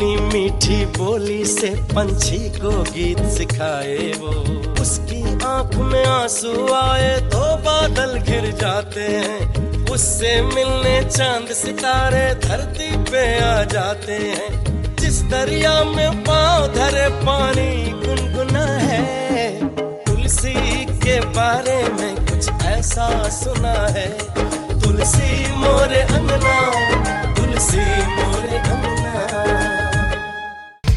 अपनी मीठी बोली से पंछी को गीत सिखाए वो। उसकी आंख में आंसू आए तो बादल घिर जाते हैं, उससे मिलने चांद सितारे धरती पे आ जाते हैं। जिस दरिया में पाँव धरे पानी गुनगुना है, तुलसी के बारे में कुछ ऐसा सुना है। तुलसी मोरे अंगना, तुलसी मोरे अंगना।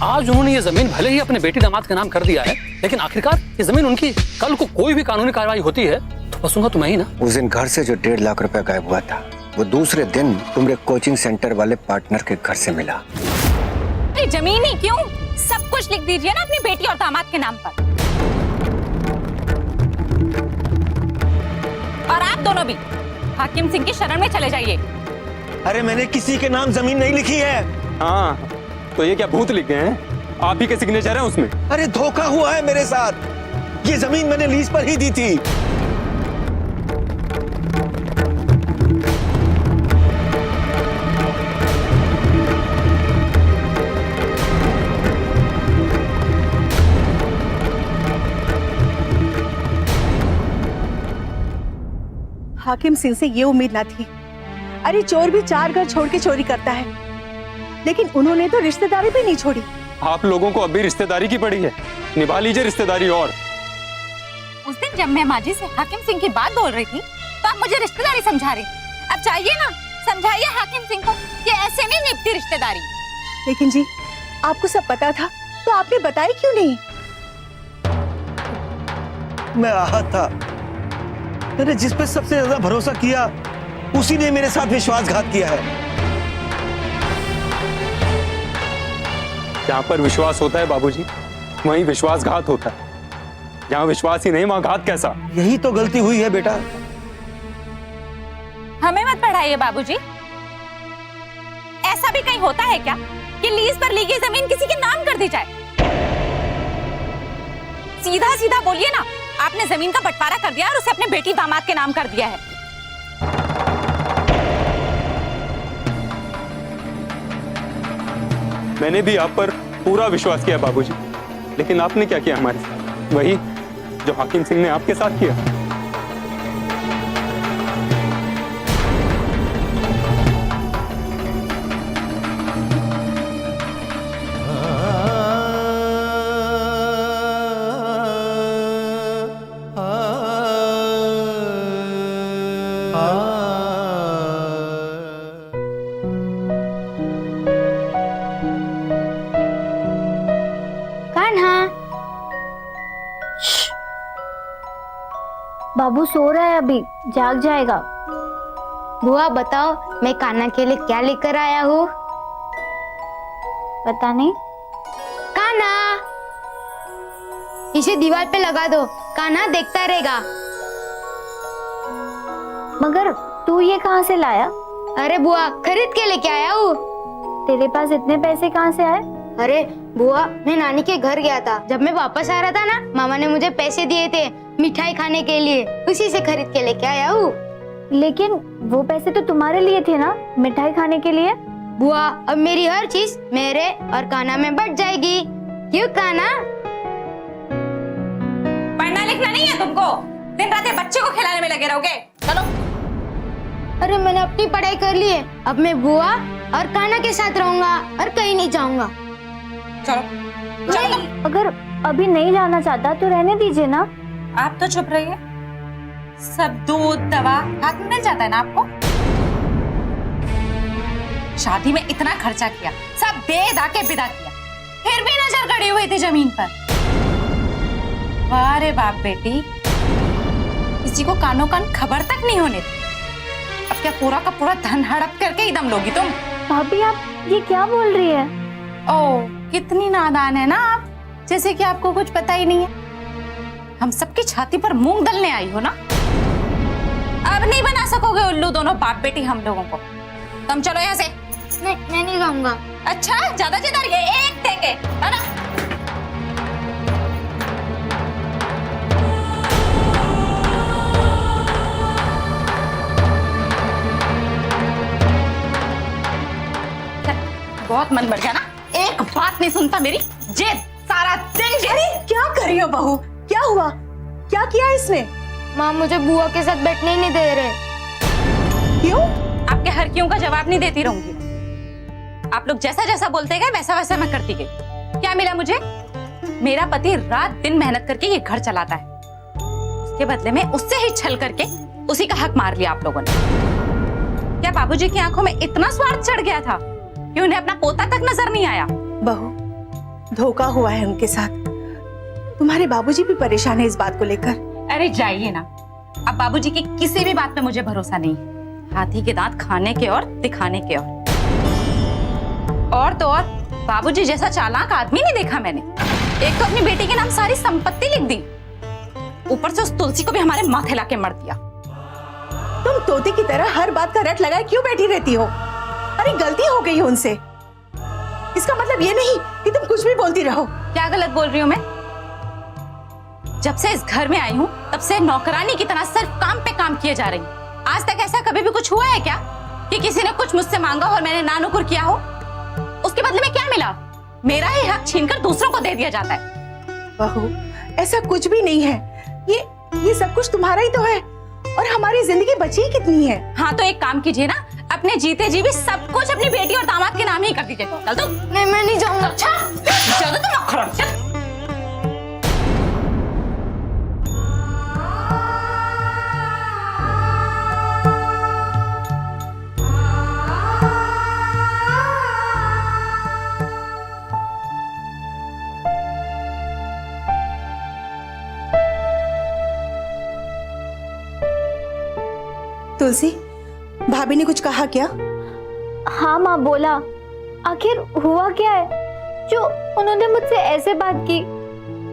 आज उन्होंने ये जमीन भले ही अपने बेटी दामाद के नाम कर दिया है, लेकिन आखिरकार ये जमीन उनकी। कल को कोई भी कानूनी कार्रवाई होती है तो बसूंगा तो मैं ही ना। उस दिन घर से जो 1.5 लाख रुपए गायब हुआ था, वो दूसरे दिन तुम्हारे कोचिंग सेंटर वाले पार्टनर के घर से मिला। जमीन ही क्यों, सब कुछ लिख दीजिए ना अपनी बेटी और दामाद के नाम पर। और आप दोनों भी हाकिम सिंह की शरण में चले जाइए। अरे मैंने किसी के नाम जमीन नहीं लिखी है। हाँ, तो ये क्या भूत लिख गए हैं? आप ही के सिग्नेचर हैं उसमें। अरे धोखा हुआ है मेरे साथ। ये जमीन मैंने लीज पर ही दी थी। हाकिम सिंह से ये उम्मीद ना थी। अरे चोर भी 4 घर छोड़ के चोरी करता है, लेकिन उन्होंने तो रिश्तेदारी भी नहीं छोड़ी। आप लोगों को अब भी रिश्तेदारी की पड़ी है, निभा लीजिए रिश्तेदारी। और उस दिन जब मैं माजी से हाकिम सिंह की बात बोल रही थी तो आप मुझे रिश्तेदारी समझा रही। अब चाहिए ना, समझाइए हाकिम सिंह को कि ऐसे नहीं निभती रिश्तेदारी। लेकिन जी, आपको सब पता था तो आपने बताया क्यों नहीं? मैं आहत था। मैंने जिस पे सबसे ज्यादा भरोसा किया, उसी ने मेरे साथ विश्वासघात किया है। जहाँ पर विश्वास होता है बाबूजी, वहीं विश्वासघात होता है। जहाँ विश्वास ही नहीं, वहाँ घात कैसा? यही तो गलती हुई है बेटा। हमें मत पढ़ाइए बाबूजी। ऐसा भी कहीं होता है क्या कि लीज पर ली गई जमीन किसी के नाम कर दी जाए? सीधा सीधा बोलिए ना, आपने जमीन का बंटवारा कर दिया और उसे अपने बेटी दामाद के नाम कर दिया है। मैंने भी आप पर पूरा विश्वास किया बाबूजी, लेकिन आपने क्या किया हमारे साथ? वही जो हाकिम सिंह ने आपके साथ किया। बाबू सो रहा है, अभी जाग जाएगा। बुआ बताओ, मैं कान्हा के लिए क्या लेकर आया हूँ? पता नहीं। कान्हा, इसे दीवार पे लगा दो, कान्हा देखता रहेगा। मगर तू ये कहाँ से लाया? अरे बुआ, खरीद के लेके आया हूँ। तेरे पास इतने पैसे कहाँ से आए? अरे बुआ, मैं नानी के घर गया था। जब मैं वापस आ रहा था ना, मामा ने मुझे पैसे दिए थे मिठाई खाने के लिए, उसी से खरीद के लेके आया हूँ। लेकिन वो पैसे तो तुम्हारे लिए थे ना, मिठाई खाने के लिए। बुआ, अब मेरी हर चीज मेरे और कान्हा में बट जाएगी। क्यों कान्हा? पढ़ना लिखना नहीं है तुमको? दिन रात बच्चे को खिलाने में लगे रहोगे। चलो। अरे मैंने अपनी पढ़ाई कर ली है, अब मैं बुआ और कान्हा के साथ रहूंगा और कहीं नहीं जाऊंगा। चलो चलो। अगर अभी नहीं जाना चाहता तो रहने दीजिए ना। आप तो चुप रहिए। सब दूध दवा हाथ में मिल जाता है ना आपको। शादी में इतना खर्चा किया, सब बेदा के विदा किया, फिर भी नजर गड़ी हुई थी जमीन पर। वाह रे बाप बेटी, किसी को कानो कान खबर तक नहीं होने दी। अब क्या पूरा का पूरा धन हड़प करके ही दम लोगी तुम? भाभी आप ये क्या बोल रही है? ओह, कितनी नादान है ना आप, जैसे कि आपको कुछ पता ही नहीं है। हम सबकी छाती पर मूंग दलने आई हो ना। अब नहीं बना सकोगे उल्लू दोनों बाप बेटी हम लोगों को। तुम चलो यहाँ से। नहीं, मैं नहीं जाऊंगा। अच्छा, ज्यादा जिद है, एक देंगे है ना? बहुत मन बढ़ गया ना, एक बात नहीं सुनता मेरी। जेद सारा दिन जेद। अरे क्या कर रही हो बहू? क्या हुआ? क्या किया इसने? माँ मुझे बुआ के साथ बैठने ही नहीं दे रहे। क्यों? आपके हर क्यों का जवाब नहीं देती रहूंगी। आप लोग जैसा जैसा बोलते गए वैसा वैसा मैं करती गई। क्या मिला मुझे? मेरा पति रात दिन मेहनत करके ये घर चलाता है, उसके बदले में उससे ही छल करके उसी का हक मार लिया आप लोगों ने। क्या बाबूजी की आंखों में इतना स्वार्थ चढ़ गया था कि उन्हें अपना पोता तक नजर नहीं आया? बहू, धोखा हुआ है उनके साथ। तुम्हारे बाबूजी भी परेशान है इस बात को लेकर। अरे जाइए ना, अब बाबूजी की किसी भी बात पे मुझे भरोसा नहीं है। हाथी के दांत खाने के और दिखाने के और तो और बाबूजी जैसा चालाक आदमी नहीं देखा मैंने। एक तो अपनी बेटी के नाम सारी संपत्ति लिख दी, ऊपर से उस तुलसी को भी हमारे माथे लाके मर दिया। तुम तोते की तरह हर बात का रट लगाए क्यों बैठी रहती हो? अरे गलती हो गई है उनसे, इसका मतलब ये नहीं कि तुम कुछ भी बोलती रहो। क्या गलत बोल रही हूँ मैं? जब से इस घर में आई हूँ तब से नौकरानी की तरह सिर्फ काम पे काम किए जा रही हूँ। आज तक ऐसा कभी भी कुछ हुआ है क्या कि किसी ने कुछ मुझसे मांगा और मैंने नानुकुर किया हो? उसके बदले में क्या मिला? मेरा ही हक छीनकर दूसरों को दे दिया जाता है। बहू, ऐसा कुछ भी नहीं है। ये सब कुछ तुम्हारा ही तो है, और हमारी जिंदगी बची ही कितनी है। हाँ तो एक काम कीजिए ना, अपने जीते जी भी सब कुछ अपनी बेटी और दामाद के नाम ही कर दीजिए। चल तो। नहीं मैं नहीं जाऊंगा। अच्छा चलो तुम लोग खड़ो, चल। तुलसी, भाभी ने कुछ कहा क्या? हाँ माँ बोला। आखिर हुआ क्या है जो उन्होंने मुझसे ऐसे बात की?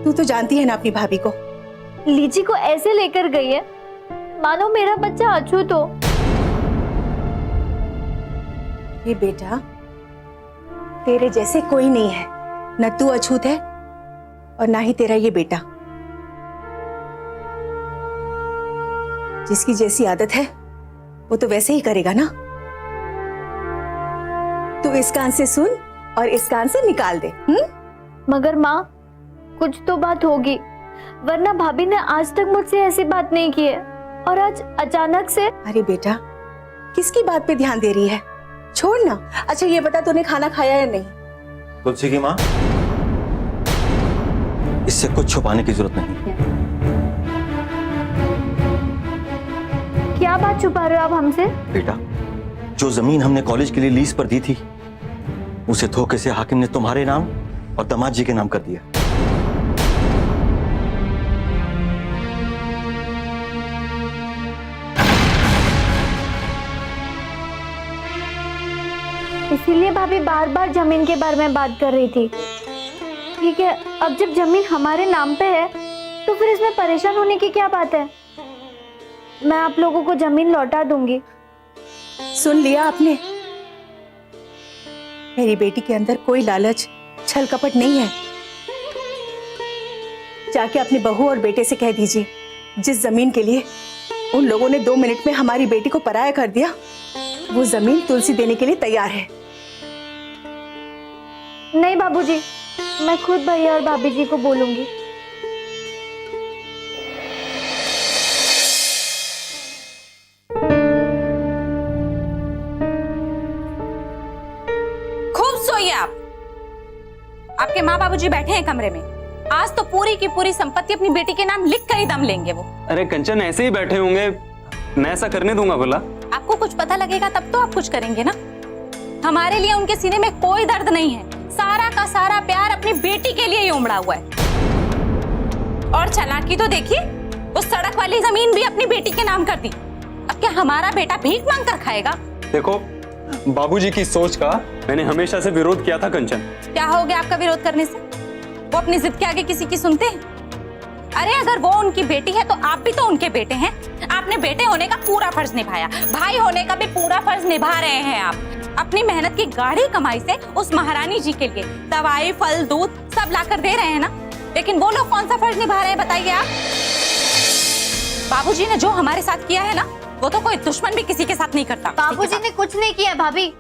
तू तो जानती है ना अपनी भाभी को। लीची को ऐसे लेकर गई है मानो मेरा बच्चा अछूत हो। ये बेटा, तेरे जैसे कोई नहीं है। न तू अछूत है और ना ही तेरा ये बेटा। जिसकी जैसी आदत है वो तो वैसे ही करेगा ना। तू इस कान से सुन और इस कान से निकाल दे। मगर माँ कुछ तो बात होगी, वरना भाभी ने आज तक मुझसे ऐसी बात नहीं की है और आज अचानक से। अरे बेटा, किसकी बात पे ध्यान दे रही है? छोड़ ना। अच्छा ये बता, तूने खाना खाया या नहीं? तुलसी की माँ, इससे कुछ छुपाने की जरूरत नहीं। क्या बात छुपा रहे हो आप हमसे? बेटा, जो जमीन हमने कॉलेज के लिए लीज पर दी थी उसे धोखे से हाकिम ने तुम्हारे नाम और दामाद जी के नाम कर दिया। इसीलिए भाभी बार बार जमीन के बारे में बात कर रही थी। ठीक है, अब जब जमीन हमारे नाम पे है तो फिर इसमें परेशान होने की क्या बात है? मैं आप लोगों को जमीन लौटा दूंगी। सुन लिया आपने? मेरी बेटी के अंदर कोई लालच, छल कपट नहीं है। जाके अपनी बहू और बेटे से कह दीजिए, जिस जमीन के लिए उन लोगों ने 2 मिनट में हमारी बेटी को पराया कर दिया, वो जमीन तुलसी देने के लिए तैयार है। नहीं बाबूजी, मैं खुद भैया और भाभी जी को बोलूंगी। खूब सोइए आप। आपके माँ बाबूजी बैठे हैं कमरे में। आज तो पूरी की पूरी संपत्ति अपनी बेटी के नाम लिख कर ही दम लेंगे वो। अरे कंचन, ऐसे ही बैठे होंगे, मैं ऐसा करने दूंगा भला? आपको कुछ पता लगेगा तब तो आप कुछ करेंगे ना। हमारे लिए उनके सीने में कोई दर्द नहीं है। सारा का सारा प्यार अपनी बेटी के लिए ही उमड़ा हुआ है। और चालाकी तो देखिए, उस सड़क वाली जमीन भी अपनी बेटी के नाम कर दी। अब क्या हमारा बेटा भीख मांग कर खाएगा? देखो, बाबूजी की सोच का मैंने हमेशा से विरोध किया था कंचन। क्या हो गया आपका विरोध करने से? वो अपनी जिद के आगे किसी की सुनते हैं? अरे अगर वो उनकी बेटी है तो आप भी तो उनके बेटे हैं। आपने बेटे होने का पूरा फर्ज निभाया, भाई होने का भी पूरा फर्ज निभा रहे हैं आप। अपनी मेहनत की गाढ़ी कमाई से उस महारानी जी के लिए दवाई, फल, दूध सब लाकर दे रहे हैं ना। लेकिन वो लोग कौन सा फर्ज निभा रहे हैं बताइए आप? बाबूजी ने जो हमारे साथ किया है ना, वो तो कोई दुश्मन भी किसी के साथ नहीं करता। बाबूजी ने कुछ नहीं किया भाभी।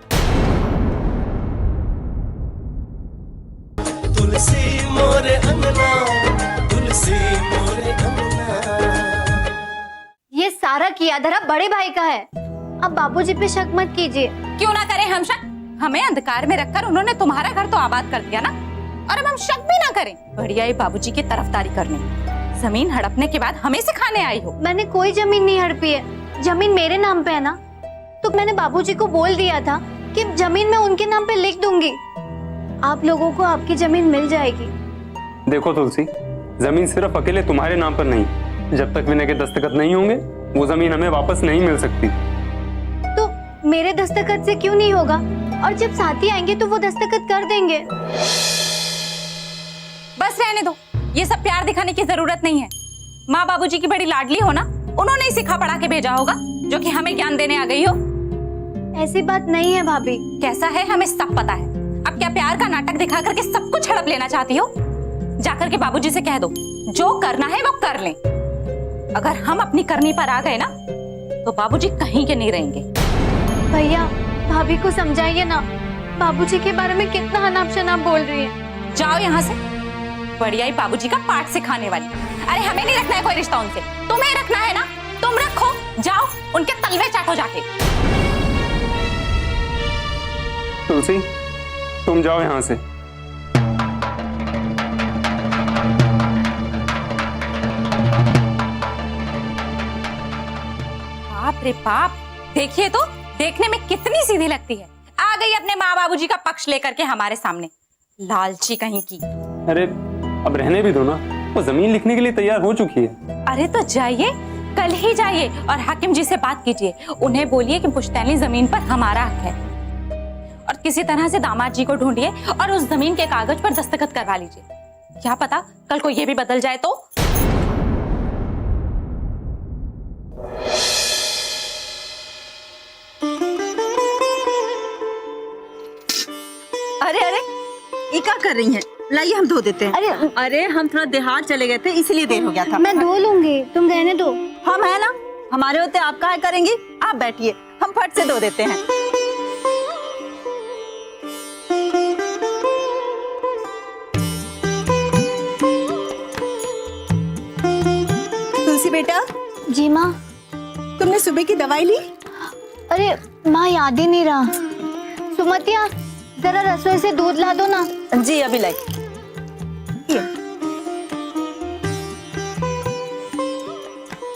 तुलसी मोरे अंगना, तुलसी मोरे अंगना। ये सारा किया धरा बड़े भाई का है, अब बाबूजी पे शक मत कीजिए। क्यों ना करें हम शक? हमें अंधकार में रखकर उन्होंने तुम्हारा घर तो आबाद कर दिया ना, और अब हम शक भी ना करें। बढ़िया ये बाबूजी की तरफदारी करने, जमीन हड़पने के बाद हमें सिखाने आई हो। मैंने कोई जमीन नहीं हड़पी है, जमीन मेरे नाम पे है ना। तो मैंने बाबूजी को बोल दिया था कि जमीन मैं उनके नाम पे लिख दूंगी, आप लोगों को आपकी जमीन मिल जाएगी। देखो तुलसी, जमीन सिर्फ अकेले तुम्हारे नाम पर नहीं, जब तक विनय के दस्तखत नहीं होंगे वो जमीन हमें वापस नहीं मिल सकती। तो मेरे दस्तखत से क्यों नहीं होगा? और जब साथी आएंगे तो वो दस्तखत कर देंगे। बस रहने दो, ये सब प्यार दिखाने की जरूरत नहीं है। माँ बाबूजी की बड़ी लाडली हो ना, उन्होंने ही सिखा पढ़ा के भेजा होगा, जो कि हमें ज्ञान देने आ गई हो। ऐसी बात नहीं है भाभी। कैसा है हमें सब पता है। अब क्या प्यार का नाटक दिखा करके सब कुछ हड़प लेना चाहती हो? जाकर के बाबूजी से कह दो, जो करना है वो कर लें। अगर हम अपनी करनी पर आ गए ना, तो बाबूजी कहीं के नहीं रहेंगे। भैया भाभी को समझाइए ना, बाबूजी के बारे में कितना अनाप शनाप बोल रही है। जाओ यहाँ से, बढ़िया ही बाबूजी का पाठ सिखाने वाली। अरे हमें नहीं रखना है कोई रिश्ता उनसे, तुम्हें रखना है ना, तुम रखो। जाओ उनके तलवे चाटो जाके। तुलसी, तुम जाओ यहाँ से। बाप रे बाप, देखिए तो, देखने में कितनी सीधी लगती है। आ गई अपने माँ बाबूजी का पक्ष लेकर के हमारे सामने, लालची कहीं की। अरे अब रहने भी दो ना, वो जमीन लिखने के लिए तैयार हो चुकी है। अरे तो जाइए, कल ही जाइए और हाकिम जी से बात कीजिए। उन्हें बोलिए कि पुश्तैनी जमीन पर हमारा हक है, और किसी तरह से दामाद जी को ढूंढिए और उस जमीन के कागज पर दस्तखत करवा लीजिए। क्या पता कल को ये भी बदल जाए तो। अरे अरे, ये क्या कर रही हैं? लाइए हम धो देते हैं। अरे हम थोड़ा देहात चले गए थे, इसलिए देर हो गया था। मैं धो लूंगी, तुम रहने दो। हम है ना, हमारे होते आप काहे करेंगी? आप बैठिए, हम फट से धो देते हैं। तुलसी बेटा। जी माँ। तुमने सुबह की दवाई ली? अरे माँ याद ही नहीं रहा। सुमतिया जरा रसोई से दूध ला दो ना। जी अभी लाई।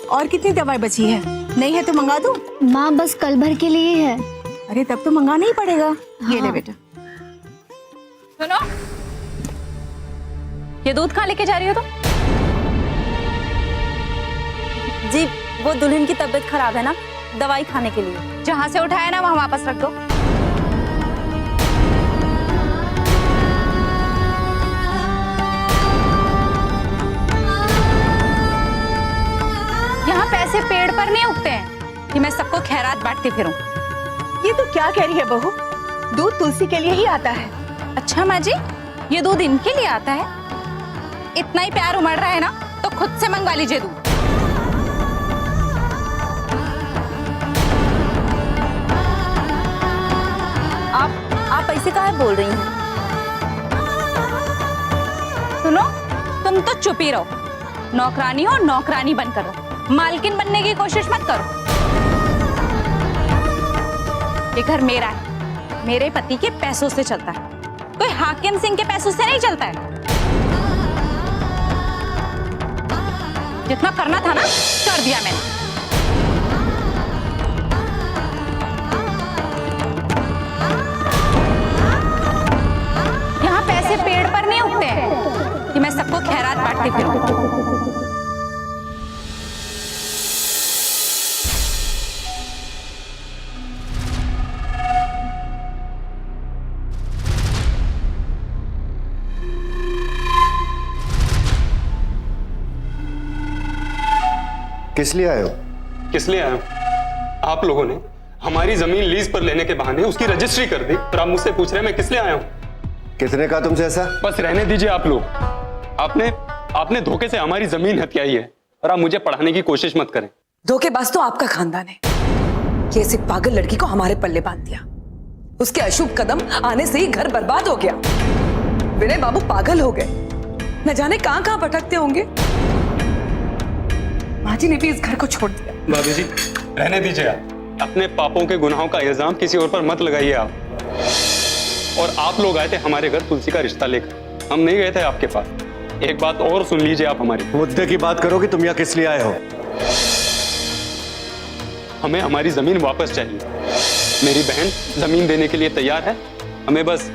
और कितनी दवाई बची है? नहीं है तो मंगा दूं? माँ बस कल भर के लिए है। अरे तब तो मंगाना ही पड़ेगा। ये ले बेटा। सुनो, ये दूध कहाँ लेके जा रही हो तुम? जी वो दुल्हन की तबीयत खराब है ना, दवाई खाने के लिए। जहाँ से उठाया ना वहाँ वापस रख दो। यहाँ पैसे पेड़ पर नहीं उगते हैं कि मैं सबको खैरात बांटती फिरूं। ये तो क्या कह रही है बहू? दूध तुलसी के लिए ही आता है। अच्छा माँ जी, ये दूध इनके लिए आता है? इतना ही प्यार उमड़ रहा है ना, तो खुद से मंगवा लीजिए दूध। आप ऐसे काहे बोल रही हैं? सुनो, तुम तो चुप ही रहो। नौकरानी हो, नौकरानी बनकर रहो, मालकिन बनने की कोशिश मत करो। ये घर मेरा है, मेरे पति के पैसों से चलता है, कोई हाकिम सिंह के पैसों से नहीं चलता है। जितना करना था ना, कर दिया मैंने। यहाँ पैसे पेड़ पर नहीं उगते हैं कि मैं सबको खैरात बांटती फिरूं। किस लिए आए हो? किस लिए आया हूं? आप लोगों ने हमारी जमीन लीज पर लेने के बहाने उसकी रजिस्ट्री कर दी, और आप मुझसे पूछ रहे हैं मैं किस लिए आया हूं? कितने का तुमसे ऐसा? बस रहने दीजिए आप लोग। आपने धोखे से हमारी जमीन हथियाई है, और आप मुझे पढ़ाने की कोशिश मत करें। धोखेबाज तो आपका खानदान है। ये ऐसी पागल लड़की को हमारे पल्ले बांध दिया। उसके अशुभ कदम आने से ही घर बर्बाद हो गया। विनय बाबू पागल हो गए, न जाने कहां कहां भटकते होंगे। माँ जी ने भी इस घर को छोड़ दिया। भाभी जी रहने दीजिए आप, अपने पापों के गुनाहों का इल्जाम किसी और पर मत लगाइए आप। और आप लोग आए थे हमारे घर तुलसी का रिश्ता लेकर, हम नहीं गए थे आपके पास। एक बात और सुन लीजिए आप हमारी। मुद्दे की बात करो कि तुम यहाँ किस लिए आए हो? हमें हमारी जमीन वापस चाहिए। मेरी बहन जमीन देने के लिए तैयार है, हमें बस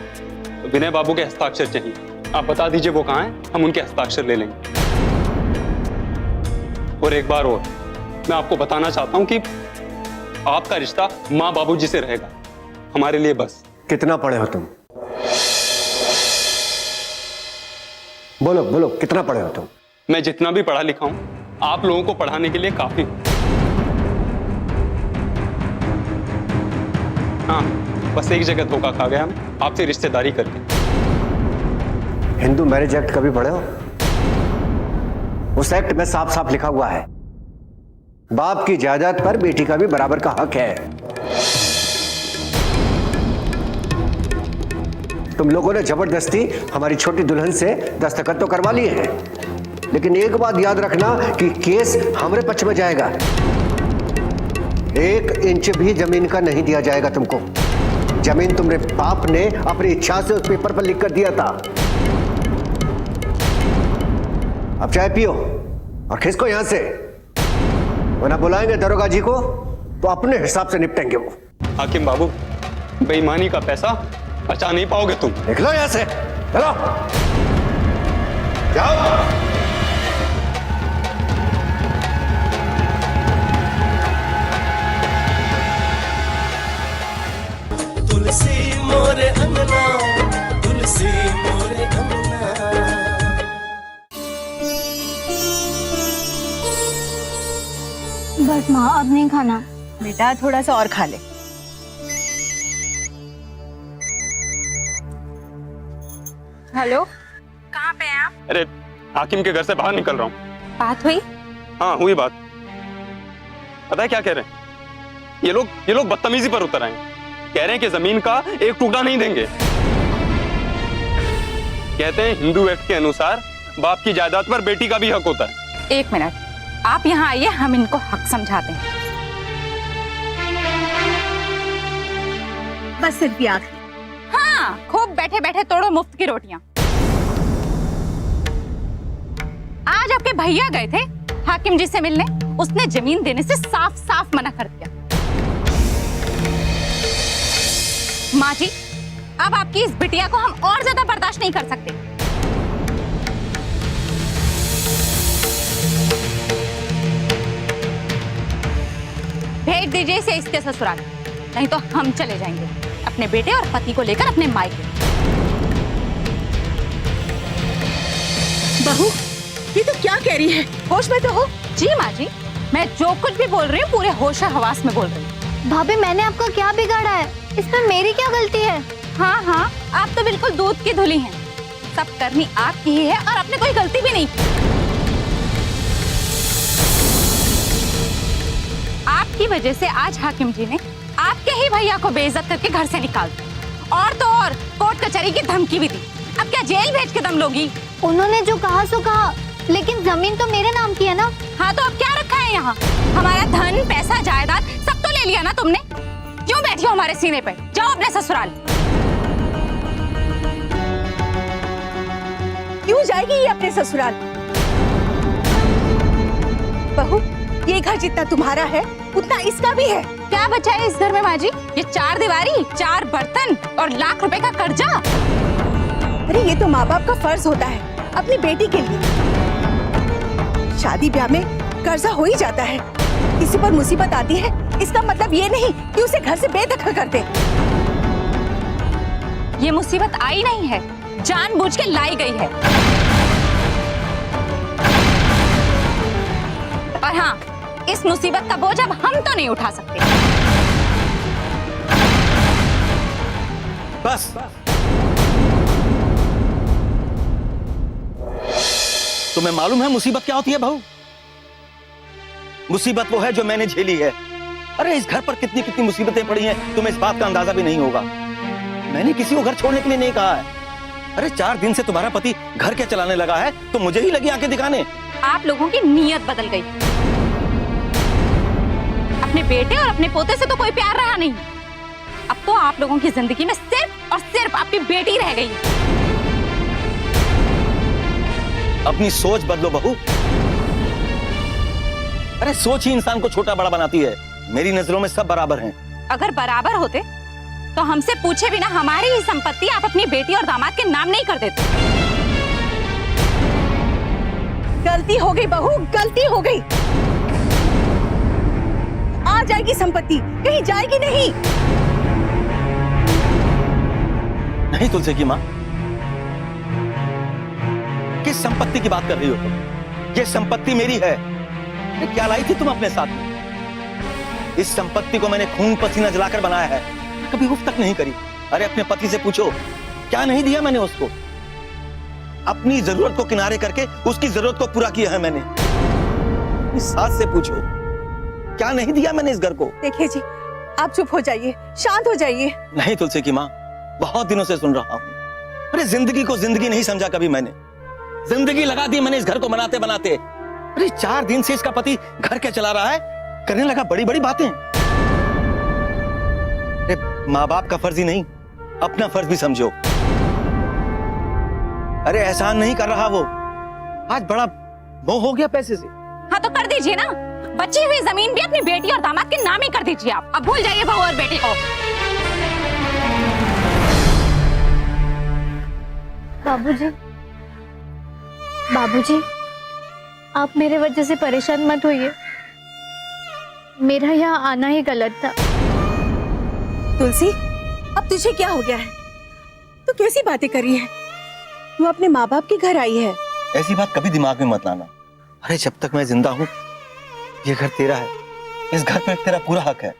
विनय बाबू के हस्ताक्षर चाहिए। आप बता दीजिए वो कहाँ हैं, हम उनके हस्ताक्षर ले लेंगे। और एक बार और मैं आपको बताना चाहता हूं कि आपका रिश्ता माँ बाबूजी से रहेगा, हमारे लिए बस। कितना पढ़े हो तुम? बोलो बोलो, कितना पढ़े हो तुम? मैं जितना भी पढ़ा लिखा हूं, आप लोगों को पढ़ाने के लिए काफी हूं। हाँ, बस एक जगह धोखा खा गया मैं आपसे रिश्तेदारी करके। हिंदू मैरिज एक्ट कभी पढ़े हो? उस एक्ट में साफ साफ लिखा हुआ है, बाप की जायदाद पर बेटी का भी बराबर का हक है। तुम लोगों ने जबरदस्ती हमारी छोटी दुल्हन से दस्तखत तो करवा लिए हैं, लेकिन एक बात याद रखना कि केस हमारे पक्ष में जाएगा। 1 इंच भी जमीन का नहीं दिया जाएगा तुमको। जमीन तुम्हारे बाप ने अपनी इच्छा से उस पेपर पर लिख कर दिया था। अब चाय पियो और खिसको यहां से, वरना बुलाएंगे दरोगा जी को तो अपने हिसाब से निपटेंगे वो। हाकिम बाबू, बेईमानी का पैसा बचा नहीं पाओगे तुम। निकलो यहां से, चलो जाओ। तुलसी मोरे अंगना, तुलसी मोरे अंगना। बस माँ, अब नहीं खाना। बेटा थोड़ा सा और खा ले। हेलो, कहाँ पे हैं आप? अरे हाकिम के घर से बाहर निकल रहा हूँ। बात हुई? हाँ हुई बात। पता है क्या कह रहे हैं ये लोग बदतमीजी पर उतर आए। कह रहे हैं कि जमीन का एक टुकड़ा नहीं देंगे। कहते हैं हिंदू एक्ट के अनुसार बाप की जायदाद पर बेटी का भी हक होता है। 1 मिनट, आप यहाँ आइए, हम इनको हक समझाते हैं। बस सिर्फ भी आखिरी। हाँ, खूब बैठे बैठे तोड़ो मुफ्त की रोटियां। आज आपके भैया गए थे हाकिम जी से मिलने, उसने जमीन देने से साफ साफ मना कर दिया। माँ जी, अब आपकी इस बिटिया को हम और ज्यादा बर्दाश्त नहीं कर सकते। भेज दीजिए इसे इसके ससुराल, नहीं तो हम चले जाएंगे अपने बेटे और पति को लेकर अपने मायके। बहू, ये तो क्या कह रही है? होश में तो हो? जी माँ जी, मैं जो कुछ भी बोल रही हूँ पूरे होश और हवास में बोल रही हूँ। भाभी, मैंने आपका क्या बिगाड़ा है? इसमें मेरी क्या गलती है? हाँ हाँ, आप तो बिल्कुल दूध की धुली हैं। सब करनी आपकी ही है और आपने कोई गलती भी नहीं की। आपकी वजह से आज हाकिम जी ने आपके ही भैया को बेइज्जत करके घर से निकाल दिया, और तो और कोर्ट कचहरी की धमकी भी दी। अब क्या जेल भेज के दम लोगी? उन्होंने जो कहा सो कहा, लेकिन जमीन तो मेरे नाम की है ना। हाँ, तो अब क्या रखा है यहाँ? हमारा धन, पैसा, जायदाद सब तो ले लिया ना तुमने। क्यों बैठी हो हमारे सीने पे? जाओ अपने ससुराल। क्यों जाएगी ये अपने ससुराल? बहू, ये घर जितना तुम्हारा है उतना इसका भी है। क्या बचा है इस घर में माँ जी? ये 4 दीवारी, 4 बर्तन और लाख रुपए का कर्जा। अरे ये तो माँ बाप का फर्ज होता है अपनी बेटी के लिए। शादी ब्याह में कर्जा हो ही जाता है। किसी पर मुसीबत आती है, इसका मतलब ये नहीं कि उसे घर से बेदखल कर दे। ये मुसीबत आई नहीं है, जानबूझ के लाई गई है। और हाँ, इस मुसीबत का बोझ अब हम तो नहीं उठा सकते। बस तुम्हें मालूम है मुसीबत क्या होती है बहू? मुसीबत वो है जो मैंने झेली है। अरे इस घर पर कितनी कितनी मुसीबतें पड़ी हैं, तुम्हें इस बात का अंदाजा भी नहीं होगा। मैंने किसी को घर छोड़ने के लिए नहीं कहा है, अरे 4 दिन से तुम्हारा पति घर क्या चलाने लगा है तो मुझे ही लगी आंखें दिखाने। आप लोगों की नीयत बदल गई। अपने बेटे और अपने पोते से तो कोई प्यार रहा नहीं। अब तो आप लोगों की जिंदगी में सिर्फ और सिर्फ आपकी बेटी रह गई। अपनी सोच बदलो बहू। अरे सोच ही इंसान को छोटा बड़ा बनाती है। मेरी नजरों में सब बराबर हैं। अगर बराबर होते तो हमसे पूछे बिना हमारी ही संपत्ति आप अपनी बेटी और दामाद के नाम नहीं कर देते। गलती हो गई बहू, गलती हो गई। आ जाएगी संपत्ति, कहीं जाएगी नहीं। नहीं तुलसी की माँ, किस संपत्ति की बात कर रही हो तुम? ये संपत्ति मेरी है। क्या लाई थी तुम अपने साथ? इस संपत्ति को मैंने खून पसीना जलाकर बनाया है, कभी उफ तक नहीं करी। अरे अपने पति से पूछो, क्या नहीं दिया मैंने उसको? अपनी जरूरत को किनारे करके उसकी जरूरत को पूरा किया है मैंने। इस सास से पूछो, क्या नहीं दिया मैंने इस घर को? देखिए जी, आप चुप हो जाइए, शांत हो जाइए। नहीं तुलसी की माँ, बहुत दिनों से सुन रहा हूं। अरे जिंदगी को जिंदगी नहीं समझा कभी मैंने। जिंदगी लगा दी मैंने इस घर को बनाते बनाते। अरे 4 दिन से इसका पति घर क्या चला रहा है, करने लगा बड़ी बड़ी बातें। अरे माँ बाप का फर्ज ही नहीं, अपना फर्ज भी समझो। अरे एहसान नहीं कर रहा वो, आज बड़ा मोह हो गया पैसे से। हाँ तो कर दीजिए ना, बची हुई जमीन भी अपनी बेटी और दामाद के नाम ही कर दीजिए आप। अब भूल जाइए बहू और बेटी को। बाबूजी, बाबूजी, आप मेरे वजह से परेशान मत होइए। मेरा यहाँ आना ही गलत था। तुलसी, अब तुझे क्या हो गया है? तू कैसी बातें कर रही है? तू अपने माँ बाप के घर आई है। ऐसी बात कभी दिमाग में मत लाना। अरे जब तक मैं जिंदा हूं, ये घर तेरा है। इस घर पे तेरा पूरा हक है।